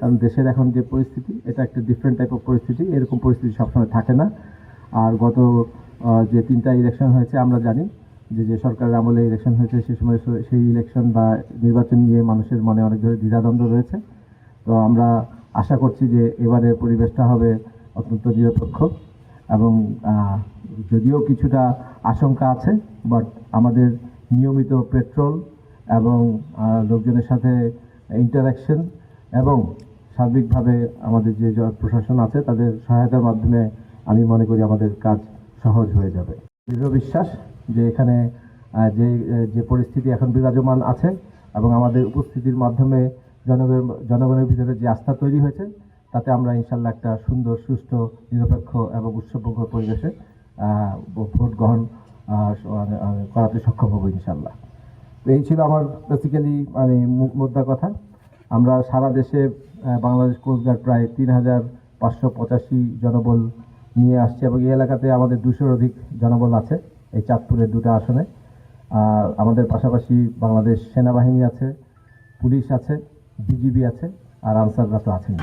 কারণ দেশের এখন যে পরিস্থিতি, এটা একটা ডিফারেন্ট টাইপ অফ পরিস্থিতি। এরকম পরিস্থিতি সবসময় থাকে না। আর গত যে 3টা ইলেকশন হয়েছে, আমরা জানি যে সরকারের আমলে ইলেকশন হয়েছে, সে সময় সেই ইলেকশন বা নির্বাচন নিয়ে মানুষের মনে অনেক ধরনের দ্বিধাদ্বন্দ্ব রয়েছে। তো আমরা আশা করছি যে এবারের পরিবেশটা হবে অত্যন্ত নিরপেক্ষ, এবং যদিও কিছুটা আশঙ্কা আছে, বাট আমাদের নিয়মিত পেট্রোল এবং লোকজনের সাথে ইন্টারাকশন এবং সার্বিকভাবে আমাদের যে প্রশাসন আছে তাদের সহায়তার মাধ্যমে আমি মনে করি আমাদের কাজ সহজ হয়ে যাবে। দৃঢ় বিশ্বাস যে এখানে যে পরিস্থিতি এখন বিরাজমান আছে এবং আমাদের উপস্থিতির মাধ্যমে জনগণের ভিতরে যে আস্থা তৈরি হয়েছে, তাতে আমরা ইনশাল্লাহ একটা সুন্দর, সুষ্ঠু, নিরপেক্ষ এবং উৎসবমুখর পরিবেশে ভোট গ্রহণ করাতে সক্ষম হব ইনশাল্লাহ। তো এই ছিল আমার বেসিক্যালি মোদ্দা কথা। আমরা সারা দেশে বাংলাদেশ কোস্টগার্ড প্রায় 3,585 জনবল নিয়ে আসছে, এবং এই এলাকাতে আমাদের 200-র অধিক জনবল আছে এই চাঁদপুরের 2টা আসনে। আমাদের পাশাপাশি বাংলাদেশ সেনাবাহিনী আছে, পুলিশ আছে, বিজিবি আছে, আর আনসাররা তো আছেন।